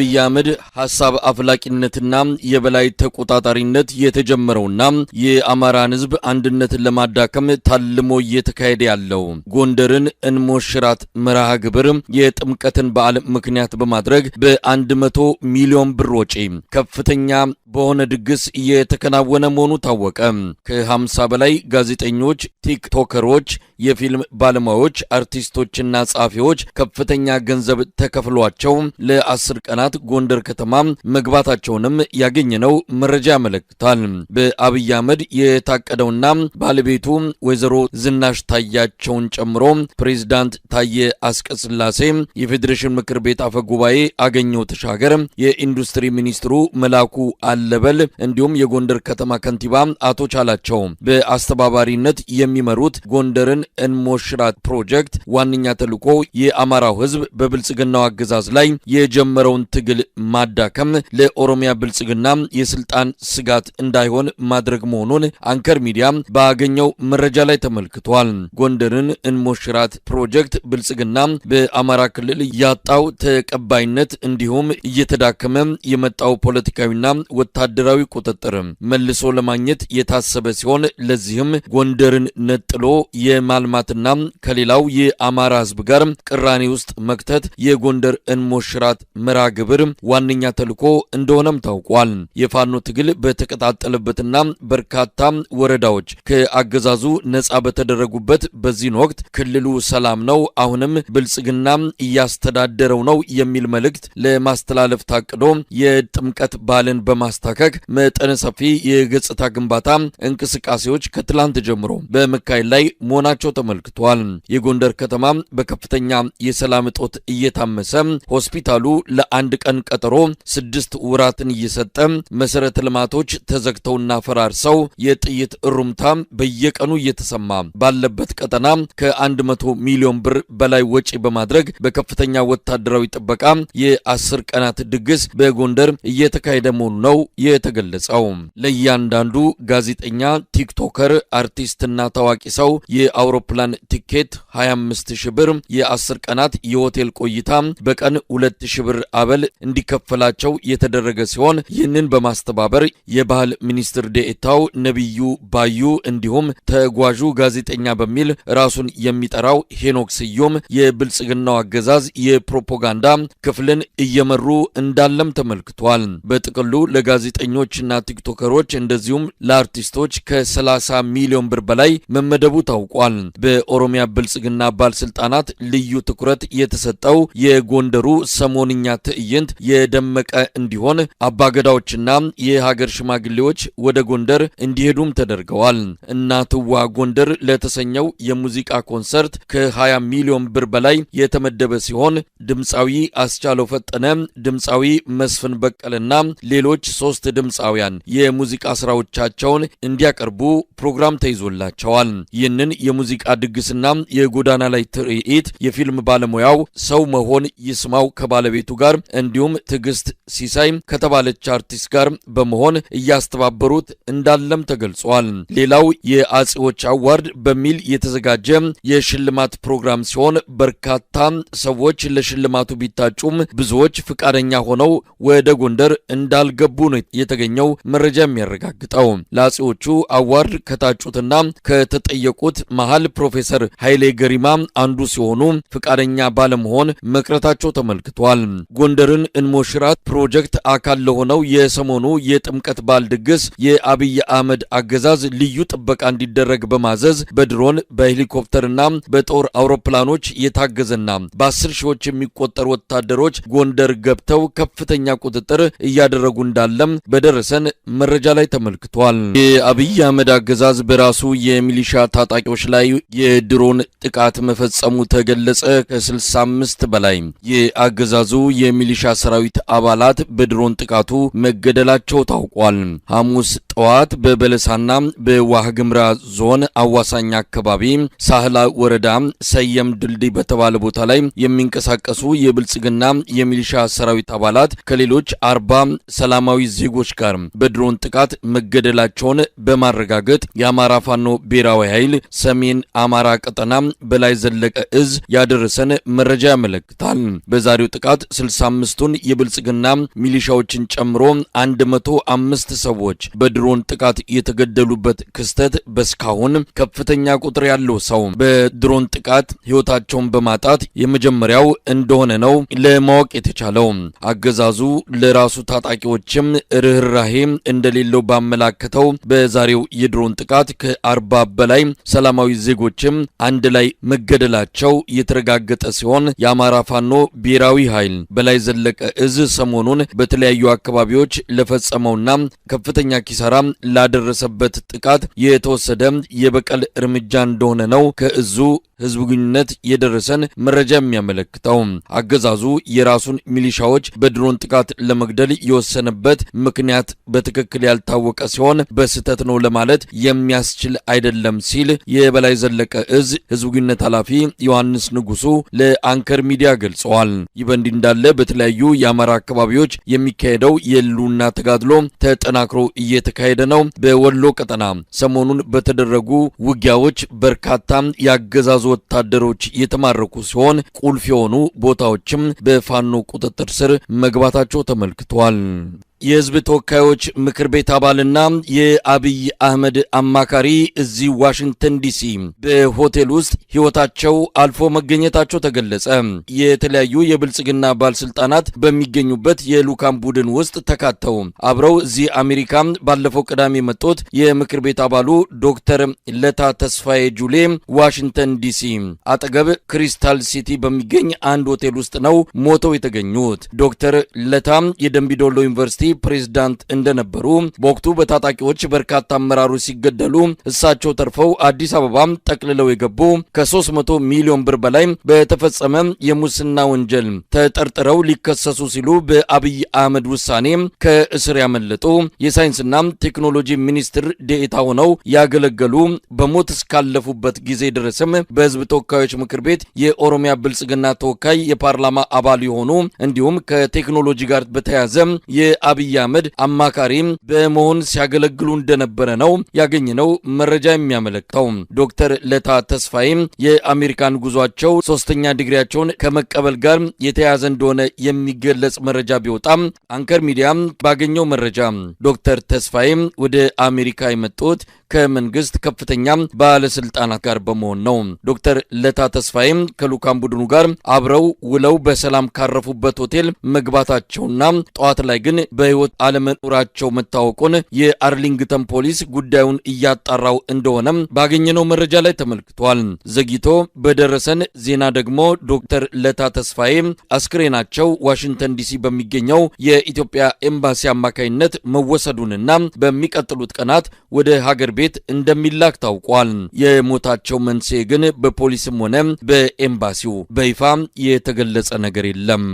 በአብይ አህመድ ሐሳብ አፍላቂነትና የበላይ ተቆጣጣሪነት የተጀመረውና የአማራን ሕዝብ አንድነትን ለማዳከም ታልሞ እየተካሄደ ያለው ጎንደርን እንሞሽራት መርሃ ግብር የጥምቀትን በዓል ምክንያት በማድረግ በ100 ሚሊዮን ብር ወጪ ከፍተኛ በሆነ ድግስ የተከናወነ መሆኑ ታወቀ። ከ50 በላይ ጋዜጠኞች፣ ቲክቶከሮች፣ የፊልም ባለሙያዎች፣ አርቲስቶችና ጻፊዎች ከፍተኛ ገንዘብ ተከፍሏቸው ለ10 ቀናት ጎንደር ከተማ መግባታቸውንም ያገኘነው መረጃ ያመለክታል። በአብይ አህመድ የታቀደውና ባለቤቱ ወይዘሮ ዝናሽ ታያቸውን ጨምሮ ፕሬዝዳንት ታዬ አስቀስላሴ፣ የፌዴሬሽን ምክር ቤት አፈ ጉባኤ አገኘው ተሻገር፣ የኢንዱስትሪ ሚኒስትሩ መላኩ አለበል እንዲሁም የጎንደር ከተማ ከንቲባ አቶ ቻላቸው በአስተባባሪነት የሚመሩት ጎንደርን እንሞሽራት ፕሮጀክት ዋነኛ ተልዕኮ የአማራው ሕዝብ በብልጽግናው አገዛዝ ላይ የጀመረውን ትግል ማዳከም፣ ለኦሮሚያ ብልጽግና የስልጣን ስጋት እንዳይሆን ማድረግ መሆኑን አንከር ሚዲያ ባገኘው መረጃ ላይ ተመልክቷል። ጎንደርን እንሞሽራት ፕሮጀክት ብልጽግና በአማራ ክልል ያጣው ተቀባይነት እንዲሁም እየተዳከመ የመጣው ፖለቲካዊና ወታደራዊ ቁጥጥር መልሶ ለማግኘት የታሰበ ሲሆን ለዚህም ጎንደርን ነጥሎ የማልማትና ከሌላው የአማራ ሕዝብ ጋር ቅራኔ ውስጥ መክተት የጎንደር እንሞሽራት መርሃ ግብር ዋነኛ ተልዕኮ እንደሆነም ታውቋል። የፋኖ ትግል በተቀጣጠለበትና በርካታ ወረዳዎች ከአገዛዙ ነጻ በተደረጉበት በዚህ ወቅት ክልሉ ሰላም ነው፣ አሁንም ብልጽግና እያስተዳደረው ነው የሚል መልእክት ለማስተላለፍ ታቅዶ የጥምቀት በዓልን በማስታከክ መጠነ ሰፊ የገጽታ ግንባታ እንቅስቃሴዎች ከትላንት ጀምሮ በመካሄድ ላይ መሆናቸው ተመልክቷል። የጎንደር ከተማ በከፍተኛ የሰላም እጦት እየታመሰ ሆስፒታሉ ለአንድ ቀን ቀጠሮ 6 ወራትን እየሰጠ መሰረተ ልማቶች ተዘግተውና ፈራርሰው የጥይት እሩምታ በየቀኑ እየተሰማ ባለበት ቀጠና ከ100 ሚሊዮን ብር በላይ ወጪ በማድረግ በከፍተኛ ወታደራዊ ጥበቃ የ10 ቀናት ድግስ በጎንደር እየተካሄደ መሆኑ ነው የተገለጸው። ለእያንዳንዱ ጋዜጠኛ፣ ቲክቶከር፣ አርቲስትና ታዋቂ ሰው የአውሮፕላን ቲኬት 25,000 ብር፣ የ10 ቀናት የሆቴል ቆይታ በቀን 2,000 ብር አበል እንዲከፈላቸው የተደረገ ሲሆን ይህንን በማስተባበር የባህል ሚኒስትር ዴኤታው ነብዩ ባዩ እንዲሁም ተጓዡ ጋዜጠኛ በሚል ራሱን የሚጠራው ሄኖክ ስዩም የብልጽግናው አገዛዝ የፕሮፓጋንዳ ክፍልን እየመሩ እንዳለም ተመልክቷል። በጥቅሉ ለጋዜጠኞችና ቲክቶከሮች እንደዚሁም ለአርቲስቶች ከ30 ሚሊዮን ብር በላይ መመደቡ ታውቋል። በኦሮሚያ ብልጽግና ባለስልጣናት ልዩ ትኩረት የተሰጠው የጎንደሩ ሰሞንኛ ትዕይንት የደመቀ እንዲሆን አባገዳዎችና የሀገር ሽማግሌዎች ወደ ጎንደር እንዲሄዱም ተደርገዋል። እናትዋ ጎንደር ለተሰኘው የሙዚቃ ኮንሰርት ከ20 ሚሊዮን ብር በላይ የተመደበ ሲሆን ድምፃዊ አስቻለው ፈጠነ፣ ድምፃዊ መስፍን በቀለና ሌሎች 3 ድምፃውያን የሙዚቃ ስራዎቻቸውን እንዲያቀርቡ ፕሮግራም ተይዞላቸዋል። ይህንን የሙዚቃ ድግስና የጎዳና ላይ ትርኢት የፊልም ባለሙያው ሰው መሆን ይስማው ከባለቤቱ ጋር እንዲሁም ትግስት ሲሳይ ከተባለች አርቲስት ጋር በመሆን እያስተባበሩት እንዳለም ተገልጿል። ሌላው የአጼዎች አዋርድ በሚል የተዘጋጀ የሽልማት ፕሮግራም ሲሆን በርካታ ሰዎች ለሽልማቱ ቢታጩም ብዙዎች ፍቃደኛ ሆነው ወደ ጎንደር እንዳልገቡ ነው የተገኘው መረጃ የሚያረጋግጠው። ለአጼዎቹ አዋርድ ከታጩትና ከተጠየቁት መሃል ፕሮፌሰር ኃይሌ ገሪማ አንዱ ሲሆኑ ፍቃደኛ ባለመሆን መቅረታቸው ተመልክቷል። ጎንደርን እንሞሽራት ፕሮጀክት አካል ለሆነው የሰሞኑ የጥምቀት በዓል ድግስ የአብይ አህመድ አገዛዝ ልዩ ጥበቃ እንዲደረግ በማዘዝ በድሮን በሄሊኮፕተርና በጦር አውሮፕላኖች የታገዘና በ10 ሺዎች የሚቆጠሩ ወታደሮች ጎንደር ገብተው ከፍተኛ ቁጥጥር እያደረጉ እንዳለም በደረሰን መረጃ ላይ ተመልክቷል። የአብይ አህመድ አገዛዝ በራሱ የሚሊሻ ታጣቂዎች ላይ የድሮን ጥቃት መፈጸሙ ተገለጸ። ከ65 በላይ የአገዛዙ የሚሊሻ ሰራዊት አባላት በድሮን ጥቃቱ መገደላቸው ታውቋል። ሐሙስ ጠዋት በበለሳና በዋህግምራ ዞን አዋሳኝ አካባቢ ሳህላ ወረዳ ሰየም ድልድይ በተባለ ቦታ ላይ የሚንቀሳቀሱ የብልጽግና የሚሊሻ ሰራዊት አባላት ከሌሎች 40 ሰላማዊ ዜጎች ጋር በድሮን ጥቃት መገደላቸውን በማረጋገጥ የአማራ ፋኖ ብሔራዊ ኃይል ሰሜን አማራ ቀጠና በላይ ዘለቀ እዝ ያደረሰን መረጃ ያመለክታል። በዛሬው ጥቃት 65 አምስቱን የብልጽግና ሚሊሻዎችን ጨምሮ 105 ሰዎች በድሮን ጥቃት የተገደሉበት ክስተት በስካሁን ከፍተኛ ቁጥር ያለው ሰው በድሮን ጥቃት ሕይወታቸውን በማጣት የመጀመሪያው እንደሆነ ነው ለማወቅ የተቻለው። አገዛዙ ለራሱ ታጣቂዎችም ርህራሄ እንደሌለው ባመላከተው በዛሬው የድሮን ጥቃት ከ40 በላይ ሰላማዊ ዜጎችም አንድ ላይ መገደላቸው የተረጋገጠ ሲሆን የአማራ ፋኖ ብሔራዊ ኃይል በላይ ዘለቀ እዝ ሰሞኑን በተለያዩ አካባቢዎች ለፈጸመውና ከፍተኛ ኪሳራ ላደረሰበት ጥቃት የተወሰደ የበቀል እርምጃ እንደሆነ ነው ከእዙ ህዝብ ግንኙነት የደረሰን መረጃ የሚያመለክተው። አገዛዙ የራሱን ሚሊሻዎች በድሮን ጥቃት ለመግደል የወሰነበት ምክንያት በትክክል ያልታወቀ ሲሆን በስህተት ነው ለማለት የሚያስችል አይደለም ሲል የበላይ ዘለቀ እዝ ህዝብ ግንኙነት ኃላፊ ዮሐንስ ንጉሱ ለአንከር ሚዲያ ገልጸዋል። ይህ በእንዲህ እንዳለ በተለያዩ የአማራ አካባቢዎች የሚካሄደው የህልውና ተጋድሎ ተጠናክሮ እየተካሄደ ነው። በወሎ ቀጠና ሰሞኑን በተደረጉ ውጊያዎች በርካታ ያገዛዙ ወታደሮች የተማረኩ ሲሆን ቁልፍ የሆኑ ቦታዎችም በፋኖ ቁጥጥር ስር መግባታቸው ተመልክቷል። የህዝብ ተወካዮች ምክር ቤት አባልና የአብይ አህመድ አማካሪ እዚህ ዋሽንግተን ዲሲ በሆቴል ውስጥ ህይወታቸው አልፎ መገኘታቸው ተገለጸ። የተለያዩ የብልጽግና ባለስልጣናት በሚገኙበት የሉካም ቡድን ውስጥ ተካተው አብረው እዚህ አሜሪካ ባለፈው ቅዳሜ መጡት የምክር ቤት አባሉ ዶክተር ለታ ተስፋዬ ጁሌ ዋሽንግተን ዲሲ አጠገብ ክሪስታል ሲቲ በሚገኝ አንድ ሆቴል ውስጥ ነው ሞተው የተገኙት። ዶክተር ለታ የደምቢዶሎ ዩኒቨርሲቲ ፕሬዝዳንት እንደነበሩ በወቅቱ በታጣቂዎች በርካታ አመራሮች ሲገደሉ እሳቸው ተርፈው አዲስ አበባ ጠቅልለው የገቡ ከ300 ሚሊዮን ብር በላይ በተፈጸመ የሙስና ወንጀል ተጠርጥረው ሊከሰሱ ሲሉ በአብይ አህመድ ውሳኔ ከእስር ያመለጡ የሳይንስና ቴክኖሎጂ ሚኒስትር ዴኤታ ሆነው ያገለገሉ በሞት እስካለፉበት ጊዜ ድረስም በህዝብ ተወካዮች ምክር ቤት የኦሮሚያ ብልጽግና ተወካይ የፓርላማ አባል የሆኑ እንዲሁም ከቴክኖሎጂ ጋር በተያያዘ የአብይ አህመድ አማካሪ በመሆን ሲያገለግሉ እንደነበረ ነው ያገኘነው መረጃ የሚያመለክተው። ዶክተር ለታ ተስፋዬ የአሜሪካን ጉዟቸው 3ኛ ዲግሪያቸውን ከመቀበል ጋር የተያያዘ እንደሆነ የሚገለጽ መረጃ ቢወጣም አንከር ሚዲያ ባገኘው መረጃ ዶክተር ተስፋዬ ወደ አሜሪካ የመጡት ከመንግስት ከፍተኛ ባለስልጣናት ጋር በመሆን ነው። ዶክተር ለታ ተስፋዬ ከሉካም ቡድኑ ጋር አብረው ውለው በሰላም ካረፉበት ሆቴል መግባታቸውና ጠዋት ላይ ግን በህይወት አለመኖራቸው መታወቁን የአርሊንግተን ፖሊስ ጉዳዩን እያጣራው እንደሆነ ባገኘነው መረጃ ላይ ተመልክቷል። ዘግይቶ በደረሰን ዜና ደግሞ ዶክተር ለታ ተስፋዬ አስክሬናቸው ዋሽንግተን ዲሲ በሚገኘው የኢትዮጵያ ኤምባሲ አማካይነት መወሰዱንና በሚቀጥሉት ቀናት ወደ ሀገር ቤት እንደሚላክ ታውቋል። የሞታቸው መንስኤ ግን በፖሊስም ሆነ በኤምባሲው በይፋ የተገለጸ ነገር የለም።